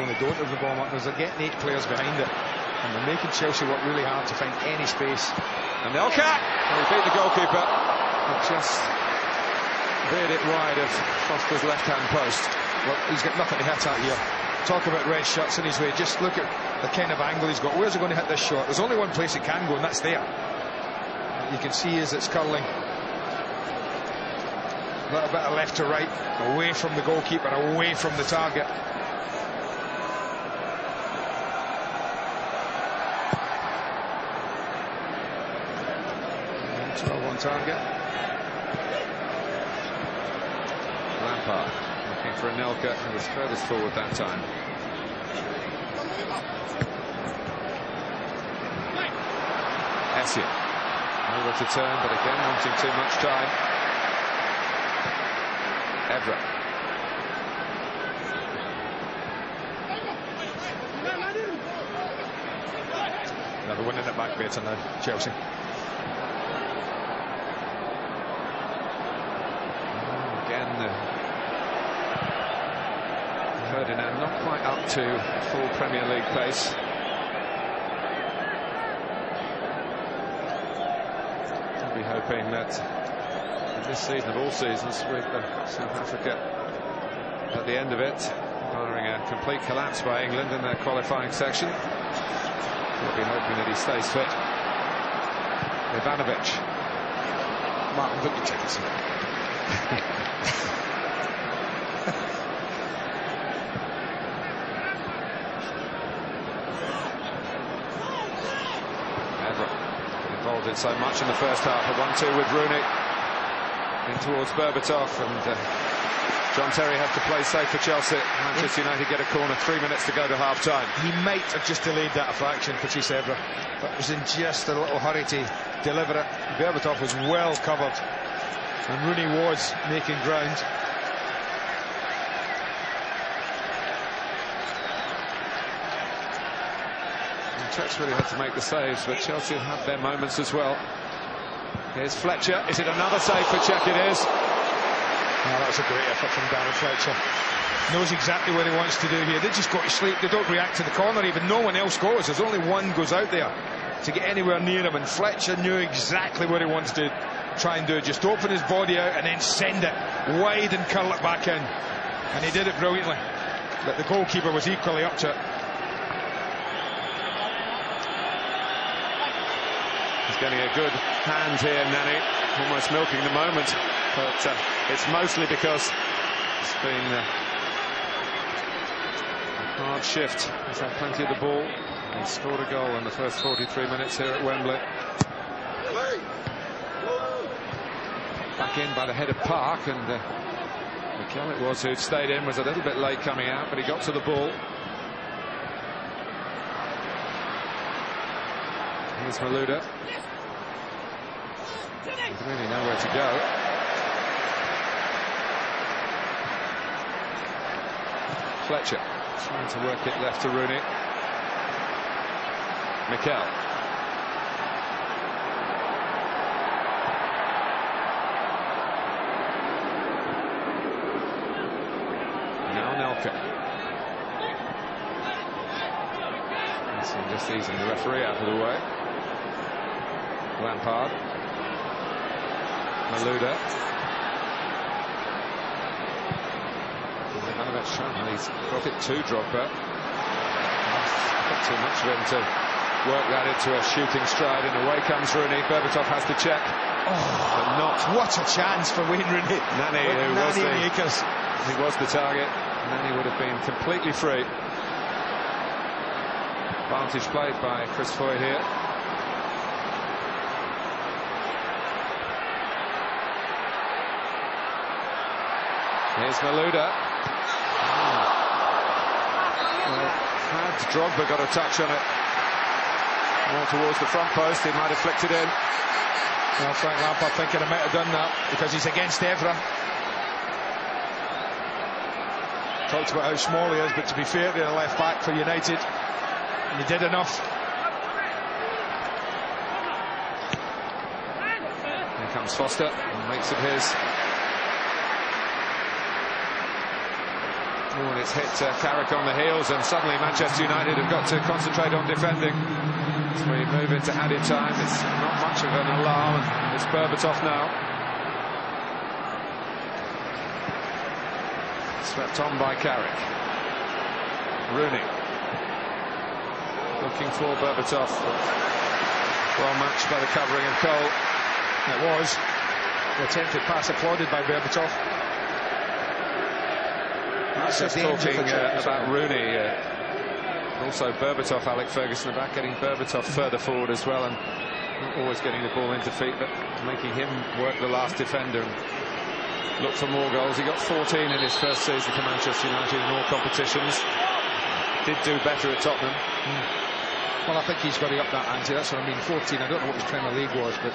When they don't have the ball up, they're getting 8 players behind it, and they're making Chelsea work really hard to find any space. Anelka, he beat the goalkeeper, and just veered it wide of Foster's left-hand post. Well, he's got nothing to hit at here. Talk about red shirts in his way. Just look at the kind of angle he's got. Where's he going to hit this shot? There's only one place it can go, and that's there. You can see as it's curling. A little bit of left to right, away from the goalkeeper, away from the target. On target. Lampard looking for Anelka, who was furthest forward that time. Essien nowhere to turn, but again wanting too much time. Evra. Now they're winning it back better now, Chelsea. Ferdinand not quite up to full Premier League pace. I'll be hoping that in this season of all seasons, with South Africa at the end of it, barring a complete collapse by England in their qualifying section, we'll be hoping that he stays fit. Ivanovic. Martin, look at tickets. Involved in so much in the first half. A 1-2 with Rooney in towards Berbatov, and John Terry has to play safe for Chelsea. Manchester United get a corner, 3 minutes to go to half time. He might have just delayed that a fraction, Patrice Evra, but was in just a little hurry to deliver it. Berbatov was well covered, and Rooney was making ground. Czechs really had to make the saves, but Chelsea had their moments as well. Here's Fletcher. Is it another save for Czech? It is. Oh, that was a great effort from Darren Fletcher. Knows exactly what he wants to do here. They just go to sleep. They don't react to the corner. Even no one else goes. There's only one goes out there to get anywhere near him, and Fletcher knew exactly what he wants to try and do. Just open his body out and then send it wide and curl it back in. And he did it brilliantly. But the goalkeeper was equally up to it. He's getting a good hand here, Nani, almost milking the moment, but it's mostly because it's been a hard shift. He's had plenty of the ball. He scored a goal in the first 43 minutes here at Wembley. Back in by the head of Park, and Mikel it was who'd stayed in, was a little bit late coming out, but he got to the ball. Here's Malouda. There's really nowhere to go. Fletcher trying to work it left to Rooney. Mikel. Now Anelka. Just easing the referee out of the way. Lampard. Malouda. Ivanovic, he's got it to Drogba. Not too much of him to work that into a shooting stride, and away comes Rooney. Berbatov has to check. But not. What a chance for Wayne Rooney. Nani, he was the target. Nani would have been completely free. Advantage played by Chris Foy here. Here's Malouda. Well, had Drogba got a touch on it, more towards the front post, he might have flicked it in. Well, Frank Lampard thinking I might have done that because he's against Evra. Talked about how small he is, but to be fair, they're a left back for United. He did enough. Here comes Foster and makes it his. Oh, and it's hit Carrick on the heels, and suddenly Manchester United have got to concentrate on defending. As we move into added time, it's not much of an alarm, and it's Berbatov now. Swept on by Carrick. Rooney. Looking for Berbatov. Well matched by the covering of Cole. It was. The attempted pass applauded by Berbatov. That's just talking about Rooney. Also Berbatov, Alec Ferguson about getting Berbatov further forward as well, and not always getting the ball into feet, but making him work the last defender and look for more goals. He got 14 in his first season for Manchester United in all competitions. Did do better at Tottenham. Well, I think he's got to up that ante. That's what I mean. 14. I don't know what his Premier League was, but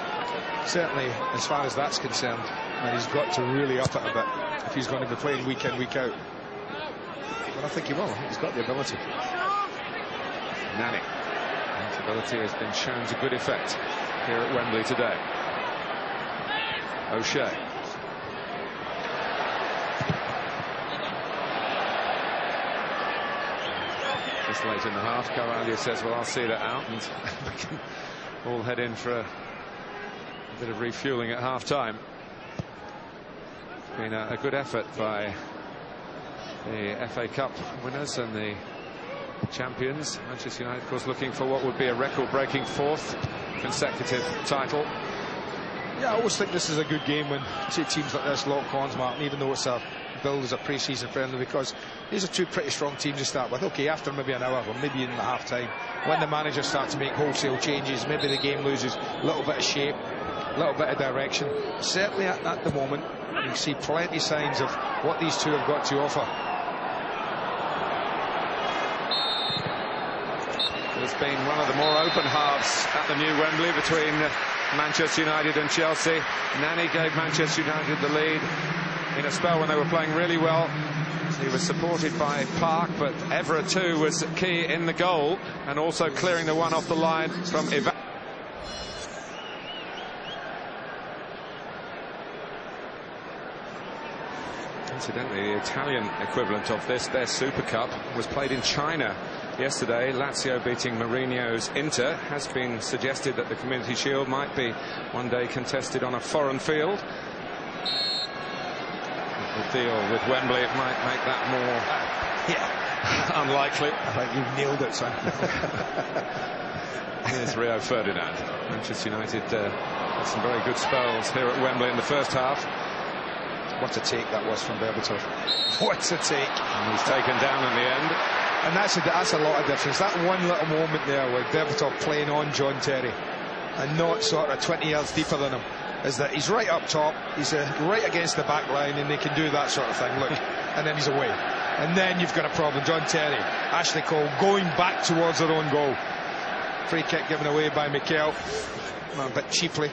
certainly, as far as that's concerned, and he's got to really up it a bit if he's going to be playing week in, week out. But I think he will. I think he's got the ability. Nani. That ability has been shown to good effect here at Wembley today. O'Shea. Just late in the half, Carvalho says, well, I'll see that out, and we can all head in for a bit of refueling at half-time. It's been a good effort by the FA Cup winners and the champions. Manchester United, of course, looking for what would be a record-breaking 4th consecutive title. Yeah, I always think this is a good game when two teams like this lock horns, Martin, even though it's a billed as a pre-season friendly, because these are two pretty strong teams to start with. Okay, after maybe an hour or maybe in the half-time, when the managers start to make wholesale changes, maybe the game loses a little bit of shape, a little bit of direction. Certainly at the moment, you can see plenty signs of what these two have got to offer. It's been one of the more open halves at the new Wembley between Manchester United and Chelsea. Nani gave Manchester United the lead in a spell when they were playing really well. He was supported by Park, but Evra too was key in the goal, and also clearing the one off the line from Ivan. Incidentally, the Italian equivalent of this, their Super Cup, was played in China yesterday. Lazio beating Mourinho's Inter. Has been suggested that the Community Shield might be one day contested on a foreign field. The deal with Wembley, it might make that more unlikely. I think you've nailed it, son. Here's Rio Ferdinand. Manchester United had some very good spells here at Wembley in the first half. What a take that was from Berbatov. What a take. And he's taken down in the end. And that's a lot of difference. That one little moment there with Berbatov playing on John Terry and not sort of 20 yards deeper than him, is that he's right up top, he's right against the back line, and they can do that sort of thing. Look, and then he's away. And then you've got a problem. John Terry, Ashley Cole going back towards their own goal. Free kick given away by Mikel, a bit cheaply.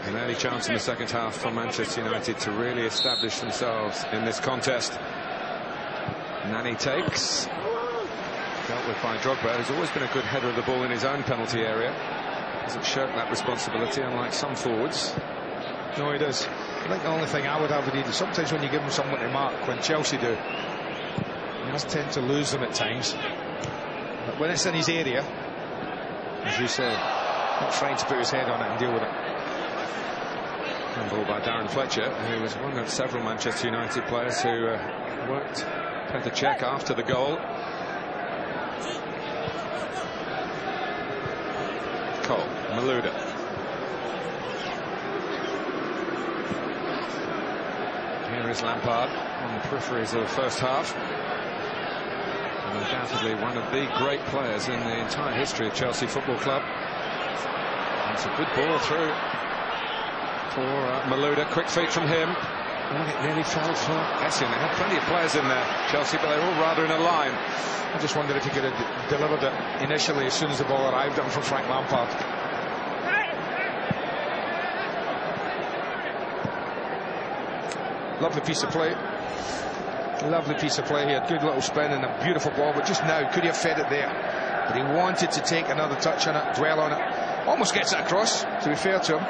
An early chance in the second half for Manchester United to really establish themselves in this contest. Nani takes. Dealt with by Drogba, who's always been a good header of the ball in his own penalty area. Doesn't shirk that responsibility, unlike some forwards. No, he does. I think the only thing I would have with is sometimes when you give him someone to mark, when Chelsea do, he must tend to lose them at times. But when it's in his area, as you say, not trying to put his head on it and deal with it. Ball by Darren Fletcher, who was one of several Manchester United players who worked Petr Cech after the goal. Cole, Malouda. Here is Lampard on the peripheries of the first half. And undoubtedly one of the great players in the entire history of Chelsea Football Club. It's a good ball through for Malouda. Quick feet from him. Oh, it nearly fell for Essien. They had plenty of players in there, Chelsea, but they were all rather in a line. I just wondered if he could have delivered it initially as soon as the ball arrived at him from Frank Lampard. Lovely piece of play. Lovely piece of play. He had good little spin and a beautiful ball, but just now could he have fed it there? But he wanted to take another touch on it, dwell on it. Almost gets it across, to be fair to him.